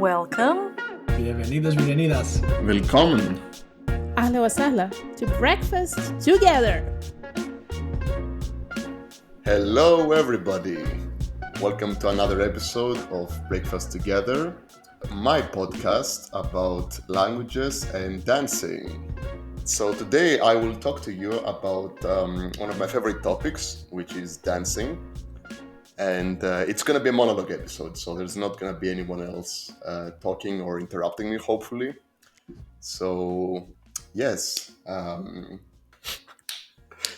Welcome. Bienvenidos, bienvenidas. Willkommen. Ahla wa sahla to breakfast together. Hello, everybody. Welcome to another episode of Breakfast Together, my podcast about languages and dancing. So today I will talk to you about one of my favorite topics, which is dancing. And it's going to be a monologue episode, so there's not going to be anyone else talking or interrupting me, hopefully. So, yes.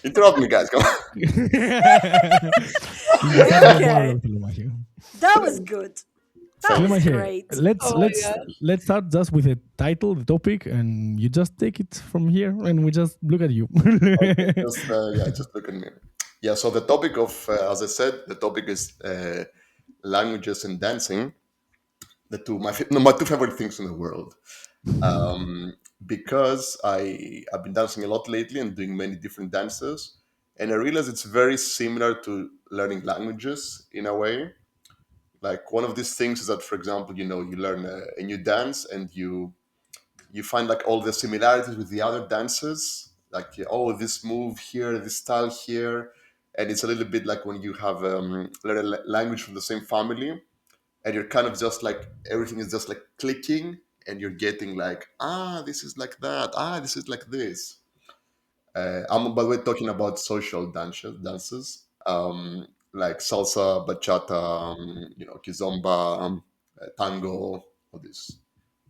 Interrupt me, guys. Come on. Okay. That was good. That was great. Let's start just with the title, the topic, and you just take it from here, and we just look at you. Just look at me. Yeah, so the topic of, as I said, the topic is languages and dancing. My two favorite things in the world. Because I've been dancing a lot lately and doing many different dances, and I realize it's very similar to learning languages in a way. Like one of these things is that, for example, you learn a new dance and you find like all the similarities with the other dances. Like, this move here, this style here, and it's a little bit like when you have learn a language from the same family, and you're kind of just like everything is just like clicking, and you're getting like, this is like that, this is like this. I'm, by the way, talking about social dances, like salsa, bachata, kizomba, tango, all this.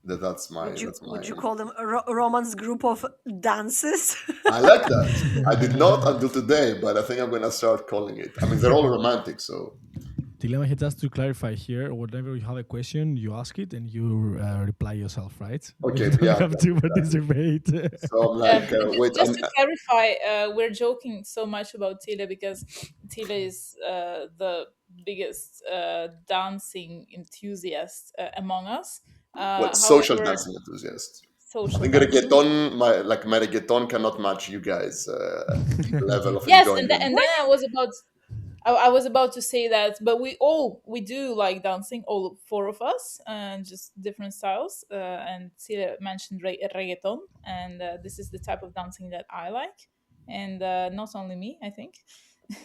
Would you call them a romance group of dances? I like that. I did not until today, but I think I'm gonna start calling it. I mean, they're all romantic, so. Dilemma, just to clarify here, whenever you have a question, you ask it and you reply yourself, right? Okay, You don't yeah. have to participate. So I'm like, wait. Just to clarify, we're joking so much about Tile because Tile is the biggest dancing enthusiast among us. Social However, dancing enthusiast. social I think dancing. reggaeton, my reggaeton cannot match you guys' level of Yes, enjoyment. and then I was about to say that, but we do like dancing, all four of us, and just different styles. And Cire mentioned reggaeton, and this is the type of dancing that I like, and not only me, I think.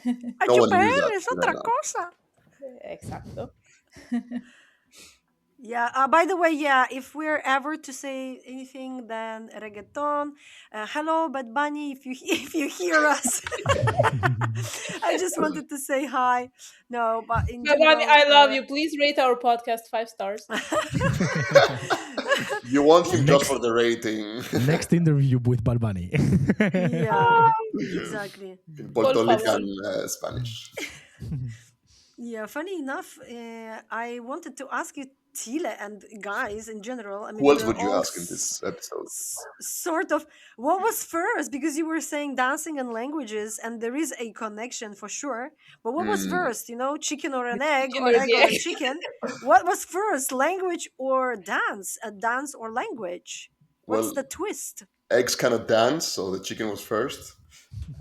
A No one knew chupar that, es otra Irena. cosa. Exacto. Yeah. By the way, if we're ever to say anything, then reggaeton. Hello, Bad Bunny, if you hear us, I just wanted to say hi. No, but in general, Babani, I love you. Please rate our podcast 5 stars. You want him just for the rating. Next interview with Barbani. Yeah, exactly. In Puerto Por Rican Spanish. Yeah, funny enough, I wanted to ask you, Tile, and guys in general. I mean, Who else we're would you all ask in this episode? sort of. What was first? Because you were saying dancing and languages, and there is a connection for sure. But what was first? Chicken or an egg, Chicken or or egg the or a egg. chicken? What was first, language or dance? A dance or language? What's Well, the twist? eggs cannot dance, so the chicken was first.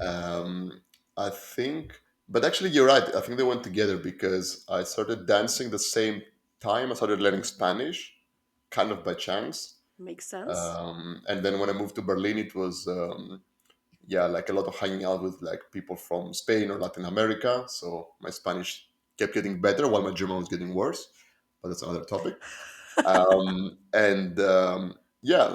I think, but actually, you're right. I think they went together because I started dancing the same time I started learning Spanish, kind of by chance. Makes sense. And then when I moved to Berlin, it was like a lot of hanging out with like people from Spain or Latin America. So my Spanish kept getting better while my German was getting worse, but that's another topic.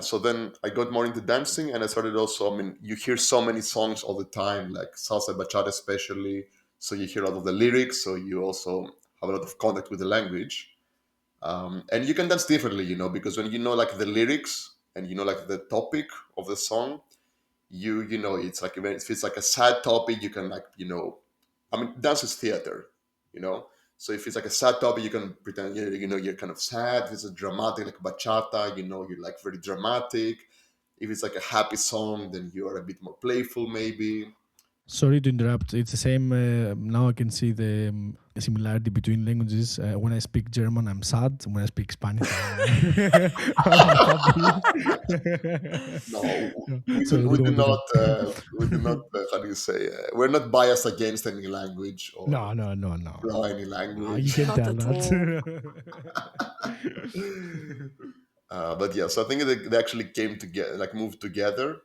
So then I got more into dancing, and I started also. I mean, you hear so many songs all the time, like salsa, bachata, especially. So you hear a lot of the lyrics, so you also have a lot of contact with the language. And you can dance differently, because when you know like the lyrics and you know like the topic of the song, you know it's like if it's like a sad topic, you can like I mean, dance is theater, you know. So if it's like a sad topic, you can pretend you're kind of sad. If it's a dramatic like bachata, you're like very dramatic. If it's like a happy song, then you are a bit more playful, maybe. Sorry to interrupt. It's the same. Now I can see the similarity between languages. When I speak German, I'm sad. When I speak Spanish, I'm No, we do not. We do not. How do you say? We're not biased against any language or No. pro any You language. can Not tell at that. But yeah, so I think they actually came together, like moved together.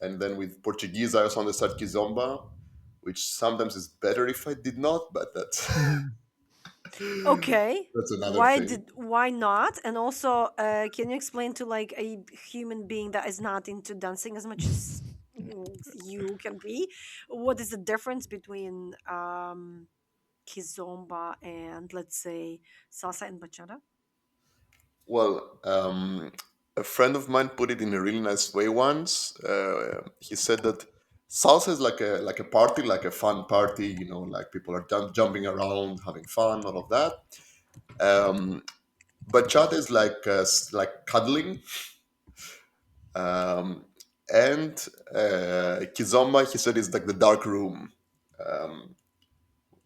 And then with Portuguese, I also understood kizomba, which sometimes is better if I did not, but that's Okay. that's another thing. Why not? And also, can you explain to like a human being that is not into dancing as much as you can be, what is the difference between kizomba and, let's say, salsa and bachata? Well, a friend of mine put it in a really nice way once. He said that salsa is like a party, like a fun party. You know, like people are jumping around, having fun, all of that. Um, Bachata is like cuddling, um, and kizomba, he said, is like the dark room. Um,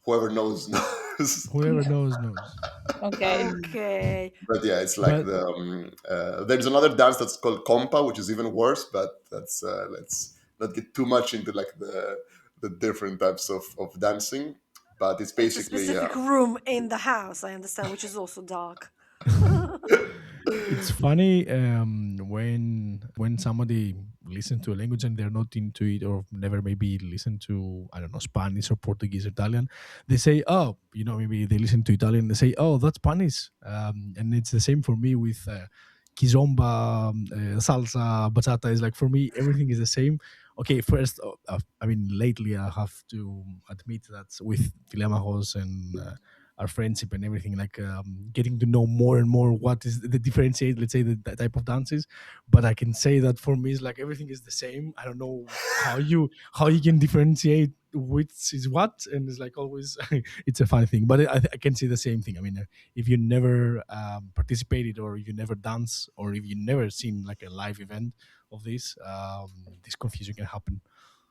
Whoever knows knows. Whoever knows knows. Okay. Okay. But yeah, it's like But the there's another dance that's called compa, which is even worse. But that's let's not get too much into like the different types of dancing. But it's It's a basically specific room in the house, I understand, which is also dark. it's funny when somebody listens to a language and they're not into it or never maybe listen to, I don't know, Spanish or Portuguese or Italian. They say, oh, maybe they listen to Italian. They say, oh, that's Spanish. And it's the same for me with kizomba, salsa, bachata. Is like for me everything is the same. Okay, first, I mean, lately I have to admit that with Filemajos and our friendship and everything, like getting to know more and more what is the differentiate, let's say, the type of dances. But I can say that for me, it's like everything is the same. I don't know how you can differentiate which is what, and it's like always it's a funny thing. But I can see the same thing. I mean, if you never participated or you never dance or if you never seen like a live event of this confusion can happen,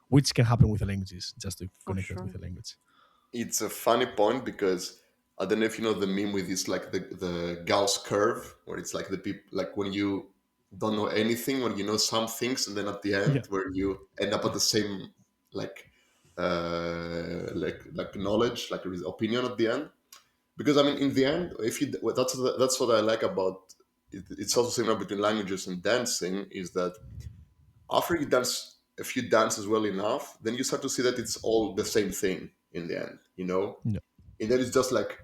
which can happen with the languages, just to For connect that with sure. the language. it's a funny point because I don't know if you know the meme with this like the Gauss curve, where it's like the people like when you don't know anything, when you know some things, and then at the Yeah, end where you end up at the same like like knowledge, like opinion at the end. Because I mean, in the end, if you well, that's what I like about it. It's also similar between languages and dancing is that after you dance a few dances well enough, then you start to see that it's all the same thing in the end. You know, yeah, and then it's just like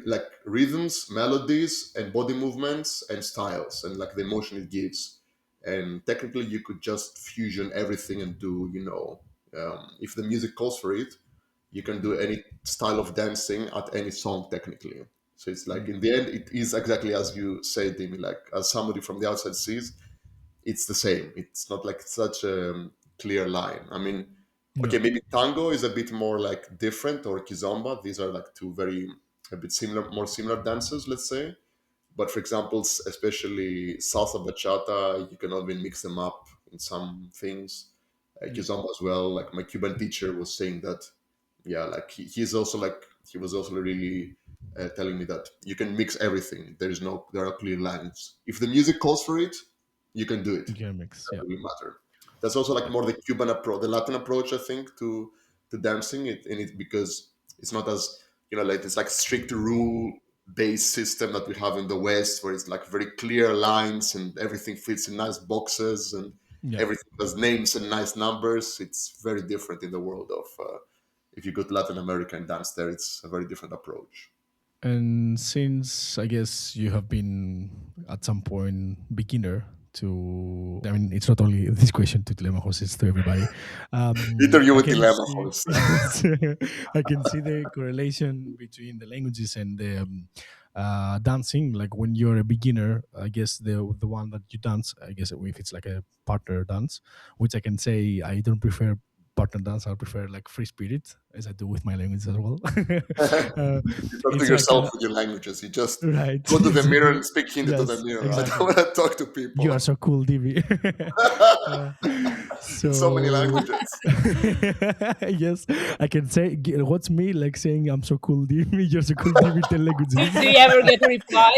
like rhythms, melodies, and body movements and styles, and like the emotion it gives. And technically, you could just fusion everything and do, if the music calls for it, you can do any style of dancing at any song technically. So it's like yeah, in the end, it is exactly as you say, Dimi. Like as somebody from the outside sees, it's the same. It's not like such a clear line. I mean, yeah. okay, maybe tango is a bit more like different, or kizomba. These are like two very a bit similar, more similar dances, let's say. But for example, especially salsa bachata, you can even mix them up in some things. Yeah. Kizomba as well. Like my Cuban teacher was saying that, yeah, like he's also like he was also really telling me that you can mix everything. There are clear lines. If the music calls for it, you can do it. Gear mix, yeah. Doesn't really matter. That's also like more the Cuban approach, the Latin approach, I think, to dancing. It because it's not as like it's like strict rule based system that we have in the West, where it's like very clear lines and everything fits in nice boxes and Yeah. everything has names and nice numbers. It's very different in the world of if you go to Latin America and dance there, it's a very different approach. And since I guess you have been at some point beginner to, I mean, it's not only this question to Telemachos, it's to everybody. Interview I with can dilemma see, host. I can see the correlation between the languages and the dancing. Like when you're a beginner, I guess the one that you dance, I guess if it's like a partner dance, which I can say I don't prefer partner dance. I prefer like free spirit, as I do with my language as well. uh, You talk to it's like yourself with your languages. You just right, go to the mirror exactly. and speak Hindi to the Yes, mirror. I don't exactly. want to talk to You people are so cool, Divi. uh, in so many so languages. yes, I can say what's me like saying I'm so cool, Divi. You're so cool, Divi. Ten languages. Do you ever get a reply?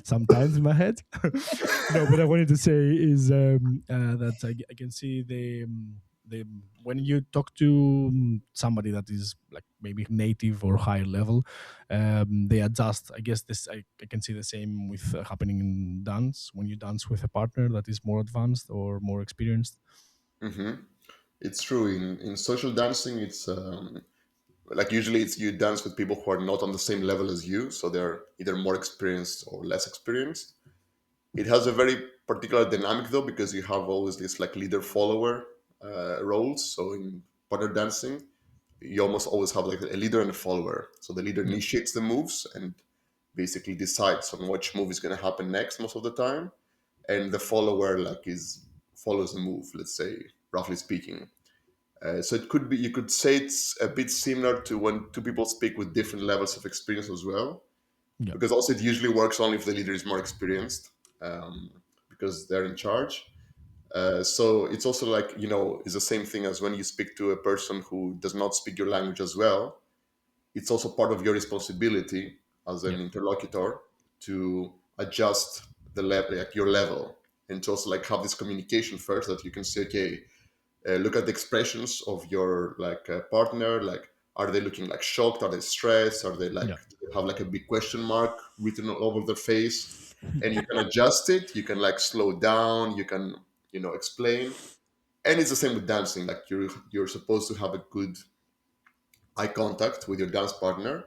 Sometimes in my head. No, what I wanted to say is that I can see the the when you talk to somebody that is like maybe native or higher level, they adjust. I guess this I can see the same with happening in dance when you dance with a partner that is more advanced or more experienced. Hmm. It's true. In social dancing, it's like usually it's you dance with people who are not on the same level as you, so they're either more experienced or less experienced. It has a very particular dynamic though, because you have always this like leader follower roles. So in partner dancing, you almost always have like a leader and a follower. So the leader Yeah, initiates the moves and basically decides on which move is going to happen next most of the time, and the follower like is follows the move. Let's say roughly speaking. So it could be you could say it's a bit similar to when two people speak with different levels of experience as well, yeah, because also it usually works only if the leader is more experienced, because they're in charge. So it's also like it's the same thing as when you speak to a person who does not speak your language as well. It's also part of your responsibility as yeah, an interlocutor to adjust the level, like your level, and to also like have this communication first that you can say, okay, look at the expressions of your like partner, like are they looking like shocked, are they stressed, are they like yeah, do they have like a big question mark written all over their face, and you can adjust it, you can like slow down, you can explain. And it's the same with dancing, like you're supposed to have a good eye contact with your dance partner,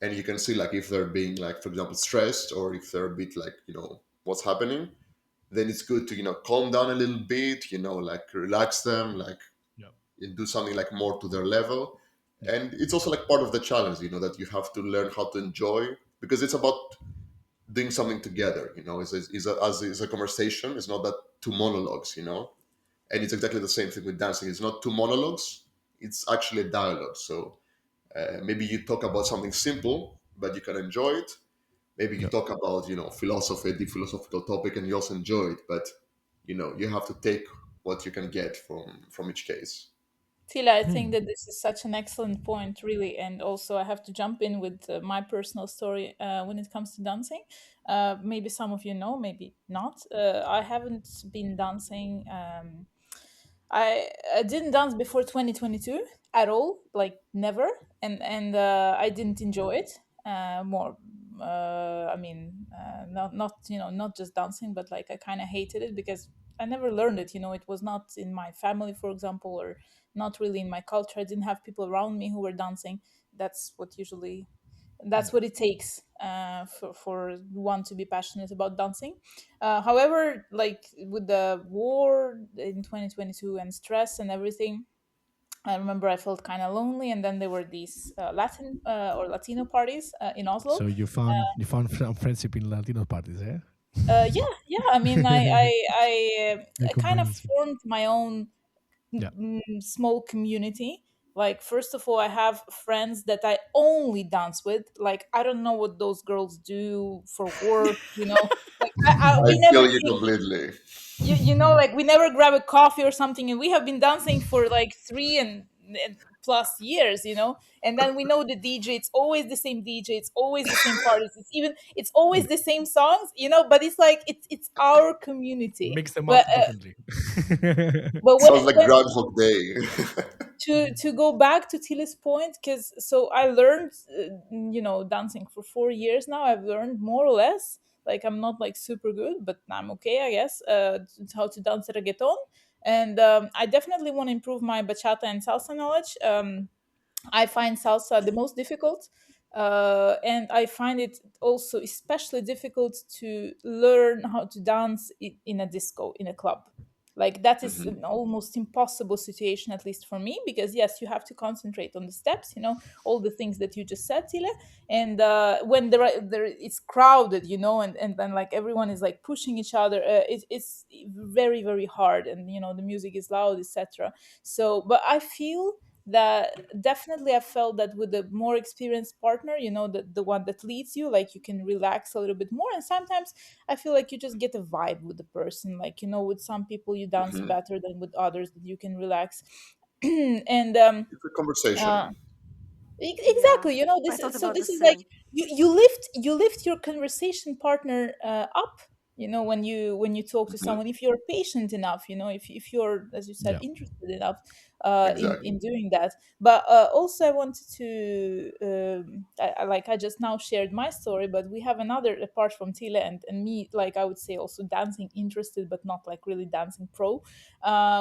and you can see like if they're being like for example stressed, or if they're a bit like what's happening. Then it's good to calm down a little bit, like relax them, like yeah, and do something like more to their level. yeah, And it's also like part of the challenge, that you have to learn how to enjoy, because it's about doing something together. It's a conversation. It's not that two monologues. And it's exactly the same thing with dancing. It's not two monologues. It's actually a dialogue. So maybe you talk about something simple, but you can enjoy it. Maybe you yeah. talk about philosophy, a deep philosophical topic, and you also enjoy it. But you have to take what you can get from each case. Tila, I think Hmm. that this is such an excellent point, really. And also, I have to jump in with my personal story when it comes to dancing. Maybe some of you know, maybe not. I haven't been dancing. I didn't dance before 2022 at all, like never, and I didn't enjoy it more. I mean, not not just dancing, but like I kind of hated it because I never learned it. It was not in my family, for example, or not really in my culture. I didn't have people around me who were dancing. That's what it takes for one to be passionate about dancing. However, like with the war in 2022 and stress and everything, I remember I felt kind of lonely. And then there were these Latin or Latino parties in Oslo. So you found some friendship in Latino parties, eh? Yeah, yeah. I mean, A I kind of combination. formed my own Yeah. small community. Like, first of all, I have friends that I only dance with. Like, I don't know what those girls do for work. Like I we never feel you see. completely. Like we never grab a coffee or something, and we have been dancing for like 3 and plus years. And then we know the DJ. It's always the same DJ. It's always the same parties. It's always Yeah. the same songs. But it's like it's our community. Mix them But up differently. but when Sounds like Groundhog Day. to go back to Tila's point, because so I learned dancing for 4 years now. I've learned more or less. Like, I'm not like super good, but I'm okay, I guess, how to dance reggaeton. And I definitely want to improve my bachata and salsa knowledge. I find salsa the most difficult. And I find it also especially difficult to learn how to dance in a disco, in a club. Like, that is Mhm. an almost impossible situation, at least for me, because yes, you have to concentrate on the steps, all the things that you just said, Tile. And when it's crowded, and then like everyone is like pushing each other, it's very, very hard, and the music is loud, etc. So, but I feel that definitely I felt that with a more experienced partner, the one that leads you, like you can relax a little bit more. And sometimes I feel like you just get a vibe with the person. Like, with some people you dance Mhm. better than with others, that you can relax. And It's a conversation. uh, Yeah, exactly, I this thought is so about the this is like same. you lift your conversation partner up, when you talk to Mhm. someone, if you're patient enough, if you're, as you said, Yeah. interested enough in Exactly. doing that. But also I wanted to I just now shared my story, but we have another, apart from Tile and me, like I would say also dancing interested, but not like really dancing pro.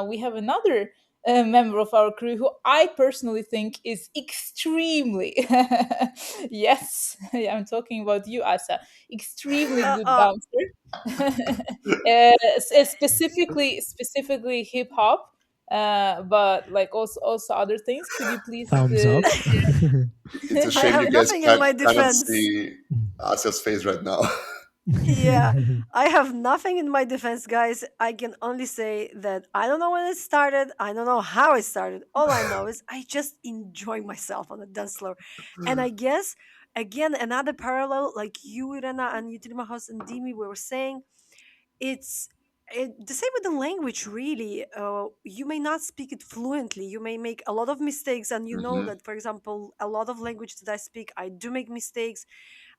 We have another member of our crew who I personally think is extremely, yes, I'm talking about you, Asa, extremely Uh, good uh, dancer. Specifically hip hop, but like also other things. Could you please Thumbs up. It's a I shame have you guys nothing in my cannot defense. see Asia's face right now. Yeah, I have nothing in my defense, guys. I can only say that I don't know when it started. I don't know how it started. All I know is I just enjoy myself on the dance floor. And I guess, again, another parallel, like you, Irena, and you, House and Dimi, we were saying, it's the same with the language, really. You may not speak it fluently. You may make a lot of mistakes. And you know Hmm. that, for example, a lot of language that I speak, I do make mistakes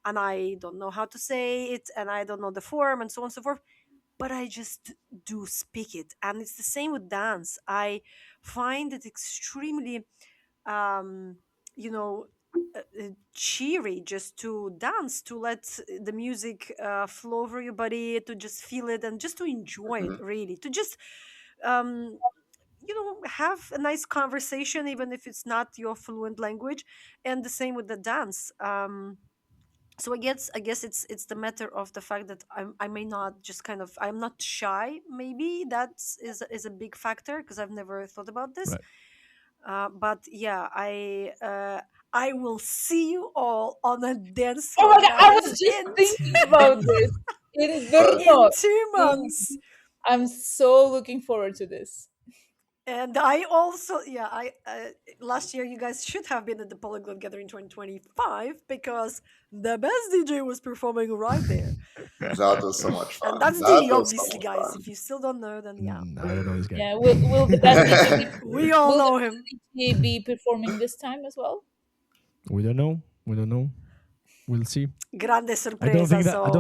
and I don't know how to say it and I don't know the form and so on and so forth. But I just do speak it. And it's the same with dance. I find it extremely, um, you know, cheery just to dance, to let the music flow over your body, to just feel it and just to enjoy it, Hmm. really. To just, um, have a nice conversation, even if it's not your fluent language. And the same with the dance. So I guess it's the matter of the fact that I may not just kind of, I'm not shy. Maybe is a big factor because I've never thought about this. Right. But yeah, I will see you all on a dance Oh floor, my god, I guys, was just thinking about this. In But in Brno. 2 months. I'm so looking forward to this. And I also, yeah, I last year you guys should have been at the Polyglot Gathering 2025 because the best DJ was performing right there. that was so much And fun. that's That Didi, was so obviously, much guys. fun. If you still don't know, then yeah, I don't know this guy. Yeah, will the best DJ be we all will the know best him. DJ be performing this time as well? We don't know. We don't know. We'll see. Grande I don't sorpresa. think that. So I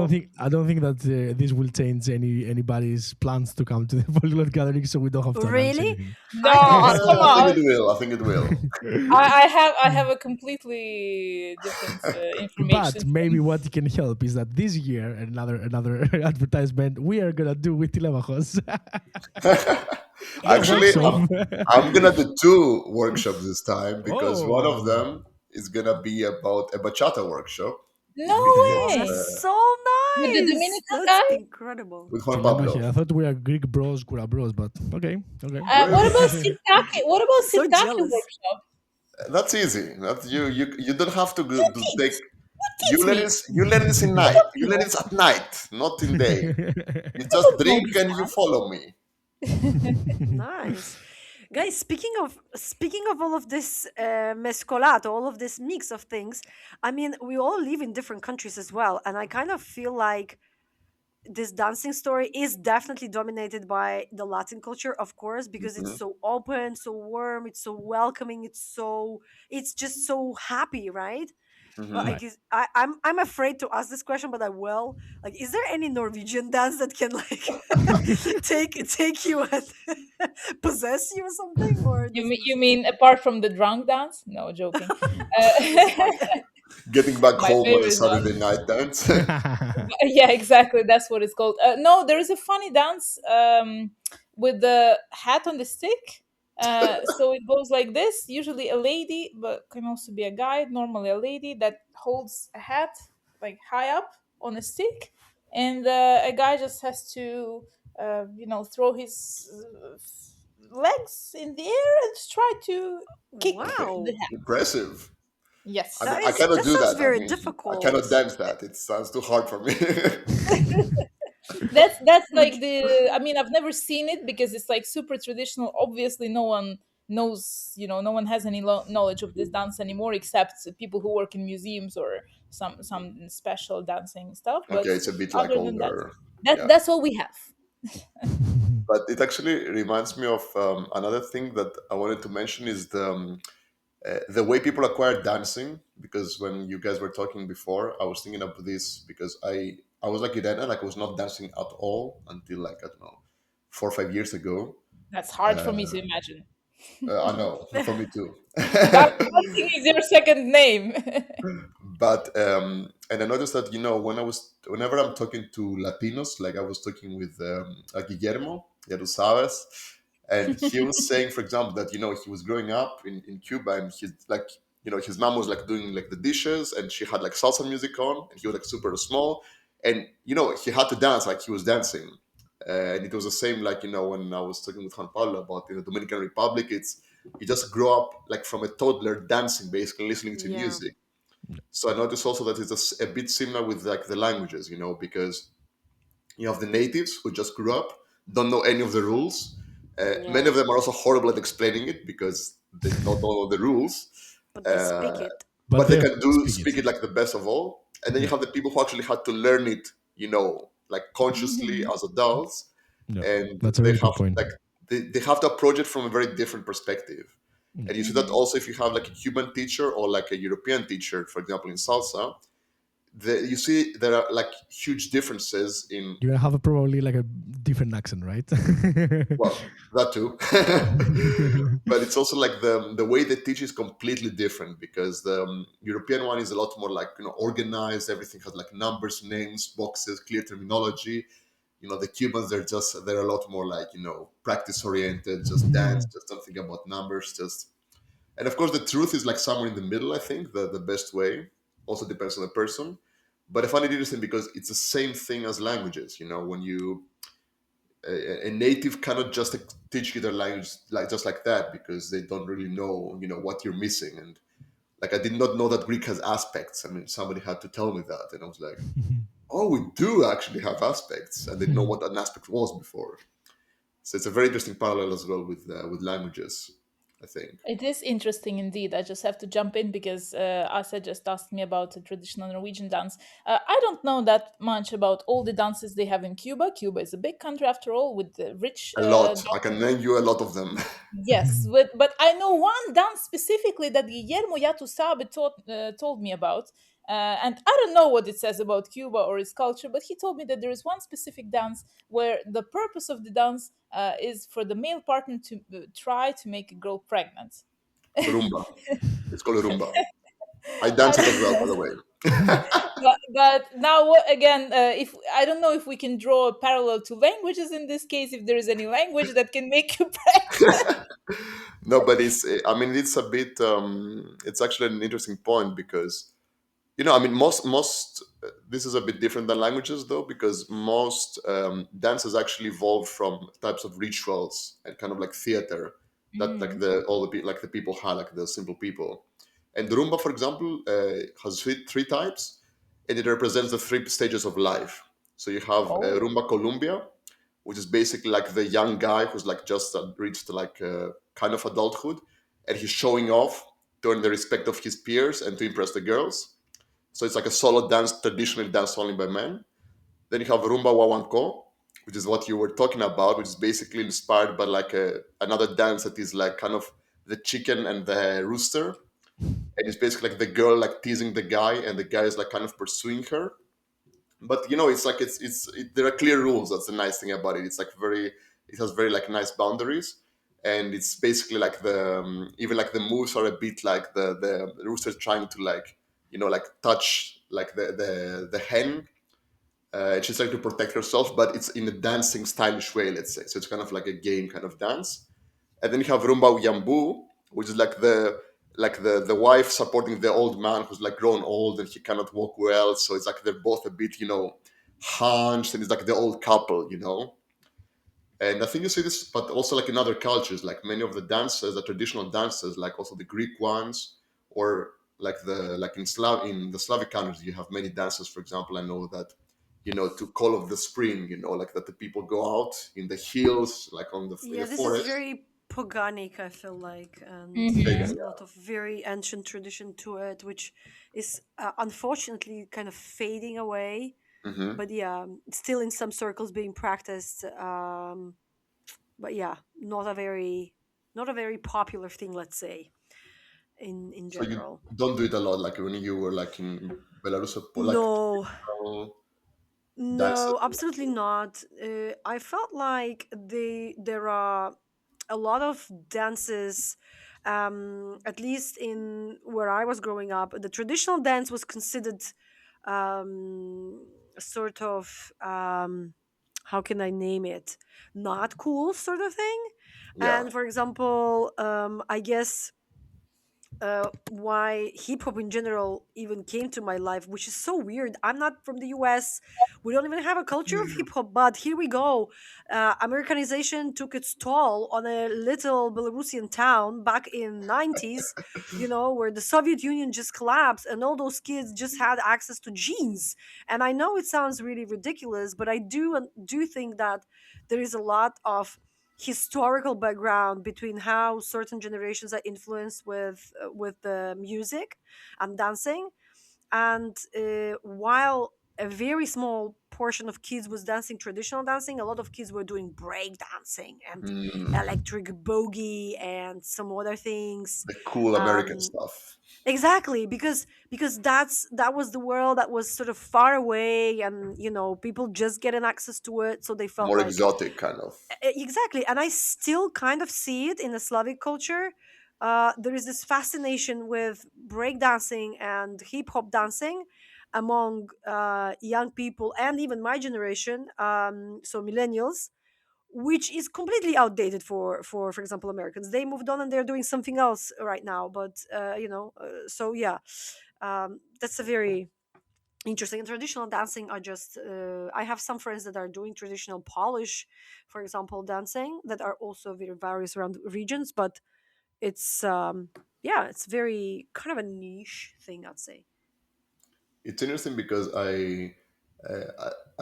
don't think that this will change anybody's plans to come to the Polyglot Gathering, so we don't have to announce really, anything. I think No, come I think so. it on. will. I think it will. I have a completely different information But maybe from. what can help is that this year, another advertisement we are gonna do with Tilabajos, a Yeah, Actually, workshop. actually, I'm gonna do two workshops this time because one of Oh, them is gonna be about a bachata workshop No with oh, that's way! uh, so With the nice. Dominican That's guy? incredible. with Juan Julian Magia. Pablo. I thought we are Greek bros, Kura bros, but okay, okay. What about Really? Sirtaki? What about So Sirtaki jealous. workshop? That's easy. That you don't have to go to Teach, take. teach me. You learn this in night. You learn this at night, not in day. You I just don't know drink this and you follow me. Nice. Guys, speaking of all of this mescolato, all of this mix of things, I mean, we all live in different countries as well, and I kind of feel like this dancing story is definitely dominated by the Latin culture, of course, because it's Mhm, so open, so warm, it's so welcoming, it's just so happy, right? But I mhm. Right. guess I'm afraid to ask this question, but I will. Like, is there any Norwegian dance that can like take you and possess you or something, or You does mean, this you mean apart from the drunk dance? No, joking. this part? Getting back My home on a favorite one. Saturday night dance. Yeah, exactly. That's what it's called. No, there is a funny dance with the hat on the stick. So it goes like this. Usually a lady, but can also be a guy. Normally a lady that holds a hat like high up on a stick, and a guy just has to, throw his legs in the air and try to kick the Wow, hat. Impressive. Yes. I cannot that do sounds that. I very mean, I cannot difficult. dance that. It sounds too hard for me. That's like Like, the, I mean, I've never seen it because it's like super traditional. Obviously no one knows, no one has any knowledge of this dance anymore except people who work in museums or some special dancing stuff, Okay, but it's a bit like other than that, older. that Yeah. that's all we have. But it actually reminds me of another thing that I wanted to mention is the way people acquire dancing. Because when you guys were talking before, I was thinking of this because I I was like Irena, like I was not dancing at all until like I don't know 4 or 5 years ago. That's hard for me to imagine. I know for me too. Dancing is your second name. But and I noticed that whenever I'm talking to Latinos, like I was talking with Guillermo, ya tú sabes, and he was saying, for example, that he was growing up in Cuba, and he's like his mom was like doing like the dishes, and she had like salsa music on, and he was like super small, and he had to dance like he was dancing. And it was the same like when I was talking with Juan Pablo about the Dominican Republic. It's he just grew up like from a toddler dancing, basically listening to Yeah. music. So I noticed also that it's a bit similar with like the languages, because you have the natives who just grew up, don't know any of the rules. Many Yeah. of them are also horrible at explaining it because they don't know the rules. But they speak Uh, it. But but they they can do speak speak it. it like the best of all. And then you Yeah, have the people who actually had to learn it, like consciously Mhm. as adults, yeah. and That's a they very good have point. like they have to approach it from a very different perspective. Yeah. And you see that Mhm. also if you have like a Cuban teacher or like a European teacher, for example, in salsa, you see there are like huge differences in, You're gonna have probably like a different accent, right? well, that too. But it's also like the way they teach is completely different because the European one is a lot more like organized. Everything has like numbers, names, boxes, clear terminology. The Cubans, they're a lot more like practice oriented, just dance, just don't think about numbers, just. And of course, the truth is like somewhere in the middle. I think the best way also depends on the person. But I find it interesting because it's the same thing as languages. When a native cannot just teach you their language like just like that because they don't really know what you're missing. And like I did not know that Greek has aspects. I mean, somebody had to tell me that, and I was like, oh, we do actually have aspects. I didn't know what an aspect was before. So it's a very interesting parallel as well with languages, I think. It is interesting indeed. I just have to jump in because Asa just asked me about the traditional Norwegian dance. I don't know that much about all the dances they have in Cuba. Cuba is a big country after all, with rich A lot. I can name you a lot of them. Yes, but I know one dance specifically that Guillermo Yatusabe told me about. And I don't know what it says about Cuba or its culture, but he told me that there is one specific dance where the purpose of the dance is for the male partner to try to make a girl pregnant. Rumba. It's called rumba. I I dance it as well, by don't- the way. but now again, if I don't know if we can draw a parallel to languages in this case, if there is any language that can make you pregnant. No, but I mean, it's a bit. It's actually an interesting point because I mean, most this is a bit different than languages though, because most dances actually evolved from types of rituals and kind of like theater that like Mm. like the people had, like the simple people. And the rumba, for example, has three types, and it represents the three stages of life. So you have Oh. rumba Colombia, which is basically like the young guy who's like just reached like kind of adulthood, and he's showing off to earn the respect of his peers and to impress the girls. So it's like a solo dance, traditionally danced only by men. Then you have rumba wawanko, which is what you were talking about, which is basically inspired by like another dance that is like kind of the chicken and the rooster, and it's basically like the girl like teasing the guy, and the guy is like kind of pursuing her. But it's like there are clear rules. That's the nice thing about it. It's like it has very like nice boundaries, and it's basically like the even like the moves are a bit like the rooster trying to like like touch like the hen, and she's trying to protect herself, but it's in a dancing stylish way, let's say. So it's kind of like a game kind of dance. And then you have rumba yambu, which is like the wife supporting the old man who's like grown old and he cannot walk well. So it's like they're both a bit hunched, and it's like the old couple. And I think you see this, but also like in other cultures, like many of the dances, the traditional dances, like also the Greek ones, or like in the Slavic countries, you have many dances. For example, I know that to call of the spring, like that the people go out in the hills, like in Yeah, the this is forest. very paganic, I feel like, and Pagan, there's Mhm. a lot of very ancient tradition to it, which is unfortunately kind of fading away. yeah. Hmm. But yeah, still in some circles being practiced. But yeah, not a very popular thing, let's say, in So you general. don't do it a lot, like when you were like in Belarus or like No, Portugal. dances? No, absolutely not. I felt like there are a lot of dances, at least in where I was growing up. The traditional dance was considered sort of, how can I name it? Not cool, sort of thing. Yeah. And for example, I guess why hip hop in general even came to my life, which is so weird. I'm not from the US. We don't even have a culture of hip hop, but here we go. Americanization took its toll on a little Belarusian town back in 90s, where the Soviet Union just collapsed and all those kids just had access to jeans. And I know it sounds really ridiculous, but I do think that there is a lot of historical background between how certain generations are influenced with the music and dancing, and while a very small portion of kids was dancing traditional dancing, a lot of kids were doing break dancing and Mm, electric boogie and some other things. the cool American um stuff. exactly, because that was the world that was sort of far away, and people just getting access to it, so they felt More like exotic, kind of. exactly. And I still kind of see it in the Slavic culture. There is this fascination with breakdancing and hip hop dancing among young people and even my generation, so millennials, which is completely outdated for example, Americans. They moved on and they're doing something else right now. But so yeah, that's a very interesting. And traditional dancing are just I have some friends that are doing traditional Polish, for example, dancing, that are also very various around regions, but it's yeah, it's very kind of a niche thing, I'd say. It's interesting because I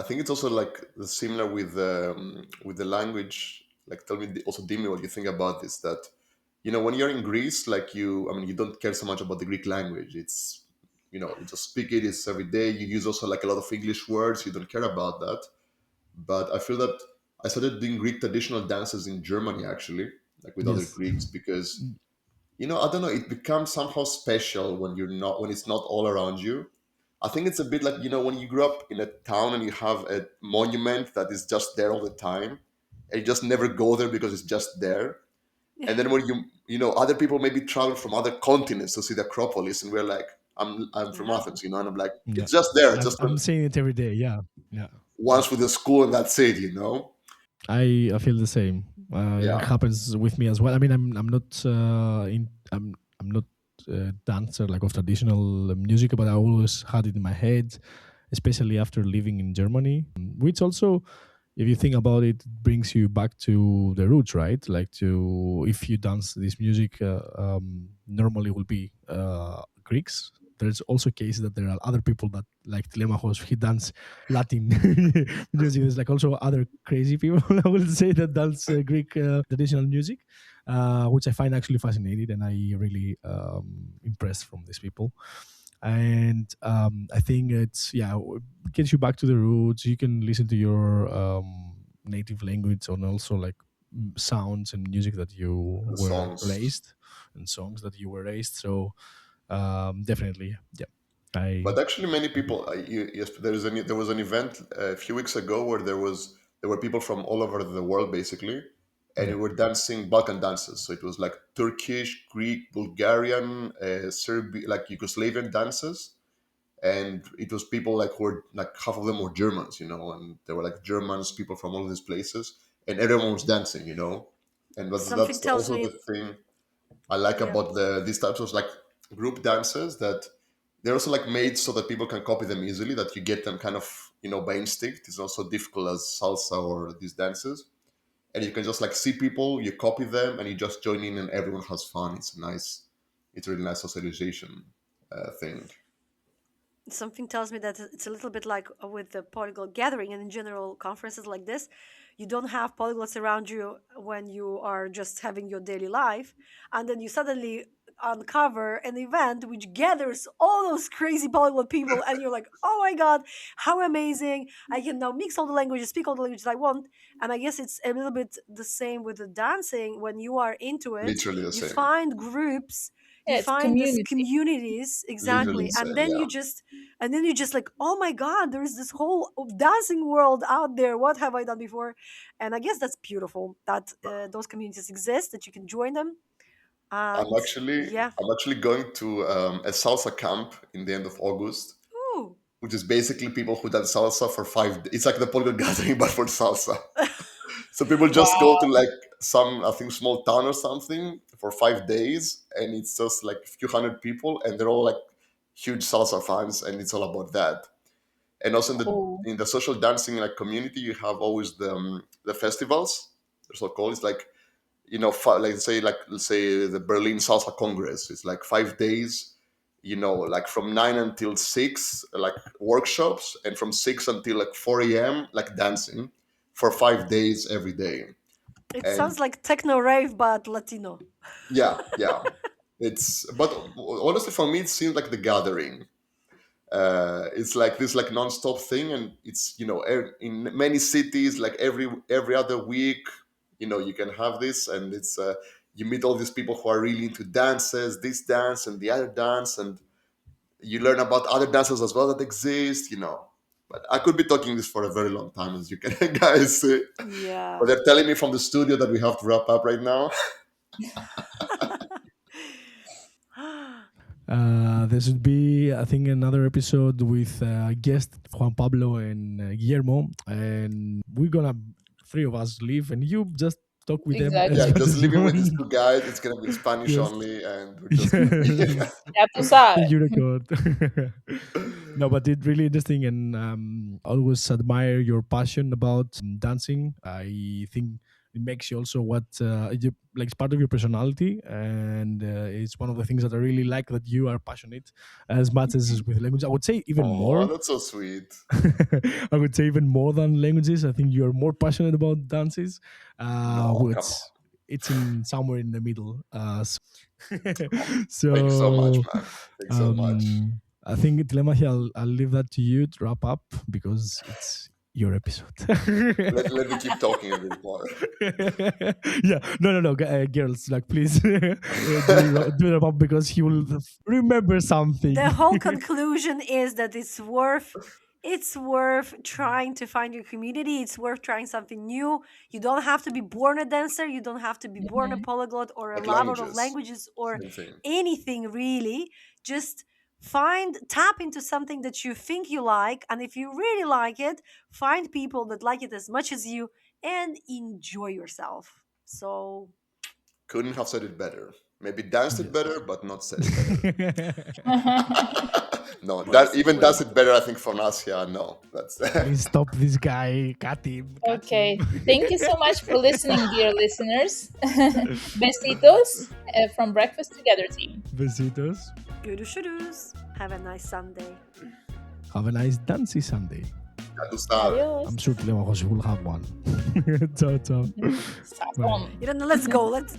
think it's also like similar with the language. Like, tell me also, Dimi, what you think about this. That when you're in Greece, like I mean, you don't care so much about the Greek language. It's you just speak it. It's every day. You use also like a lot of English words. You don't care about that. But I feel that I started doing Greek traditional dances in Germany actually, like with other Yes. Greeks, because I don't know, it becomes somehow special when it's not all around you. I think it's a bit like, when you grew up in a town and you have a monument that is just there all the time, and you just never go there because it's just there. And then when other people maybe travel from other continents to see the Acropolis, and we're like, I'm from Yeah. Athens, and I'm like, Yeah. it's just there, I'm, just I'm saying it every day. Yeah. Yeah. once with the school, and that's it. I feel the same. It Yeah, happens with me as well. I mean, I'm not I'm not a dancer like of traditional music, but I always had it in my head, especially after living in Germany, which also, if you think about it, brings you back to the roots, right? Like, to if you dance this music, normally will be Greeks. There's also cases that there are other people that, like Telemachos, he dance Latin music. There's like also other crazy people, I will say, that dance Greek traditional music, which I find actually fascinating, and I really impressed from these people. And I think it's, yeah, gets you back to the roots. You can listen to your native language, and also like sounds and music that you the were songs. raised, and songs that you were raised. So definitely, yeah. I But actually, many people. Yes, there was an event a few weeks ago where there were people from all over the world basically, and Yeah. we were dancing Balkan dances. So it was like Turkish, Greek, Bulgarian, Serbian, like Yugoslavian dances, and it was people like who were like half of them were Germans, and there were like Germans, people from all these places, and everyone was dancing. And Something that's tells also me. the thing I like Yeah. about these types of like group dances, that they're also like made so that people can copy them easily. That you get them kind of by instinct. It's not so difficult as salsa or these dances, and you can just like see people, you copy them, and you just join in, and everyone has fun. It's a really nice socialization thing. Something tells me that it's a little bit like with the polyglot gathering and in general conferences like this. You don't have polyglots around you when you are just having your daily life, and then you suddenly uncover an event which gathers all those crazy polyglot people, and you're like, oh my god, how amazing. I can now mix all the languages, speak all the languages I want. And I guess it's a little bit the same with the dancing. When you are into it, Literally the you same. find groups, you Yeah, it's find these community. communities, Literally exactly, the and same. then you Yeah. just And then you're just like, oh my God, there's this whole dancing world out there. What have I done before? And I guess that's beautiful that those communities exist, that you can join them. I'm And actually yeah. I'm actually going to a salsa camp in the end of August, Ooh. which is basically people who dance salsa for 5 days. It's like the Polygon gathering, but for salsa. So people just go to Wow. like some, I think, small town or something for 5 days, and it's just like a few hundred people, and they're all like huge salsa fans, and it's all about that. And also Cool. in the social dancing like community, you have always the festivals. They're so called. It's like, like say, like let's say the Berlin Salsa Congress. It's like 5 days. Like from 9 until 6, like workshops, and from 6 until like 4 a.m., like dancing for 5 days every day. It And sounds like techno rave, but Latino. yeah, yeah, but honestly, for me, it seems like the gathering. It's like this like non-stop thing, and it's in many cities, like every other week, you can have this, and it's you meet all these people who are really into dances, this dance and the other dance, and you learn about other dances as well that exist. But I could be talking this for a very long time, as you can guys see. But Yeah. they're telling me from the studio that we have to wrap up right now. There should be, I think, another episode with guest Juan Pablo and Guillermo, and we're gonna three of us leave, and you just talk with them Yeah, as Exactly. much just as you living with these want. two guys, it's gonna be in Spanish Yes. only, and we're just gonna be Yes. Ya tú sabes. You record. No, but it's really interesting, and I always admire your passion about dancing. I think it makes you also what like it's part of your personality, and it's one of the things that I really like, that you are passionate as much as is with language. I would say even Oh, more. that's so sweet. I would say even more than languages. I think you are more passionate about dances. No, come on. It's in somewhere in the middle. Thank you so much, So man. Thank you so much. I think Telemachi, I'll leave that to you to wrap up because it's your episode. Let me keep talking a bit more. Yeah, no, girls, like please do the wrap up because he will remember The something. whole conclusion is that it's worth trying to find your community. It's worth trying something new. You don't have to be born a dancer. You don't have to be born a Mhm. polyglot or a Like lover of languages, languages or same thing. anything really. Just tap into something that you think you like, and if you really like it, find people that like it as much as you and enjoy yourself. So Couldn't have said it better. Maybe danced it Yes. better, but not said it better. No, that please, even does please. it better, I think, for Nasia. No, that's Please stop this guy. Cut him. Cut him. Okay. Thank you so much for listening, dear listeners. Besitos from Breakfast Together team. Besitos. Görüşürüz. Have a nice Sunday. Have a nice dancey Sunday. ya tú sabes. I'm Adios. sure Clema Jose will have one. Ciao, ciao. Bye. Sazón. Let's go. Let's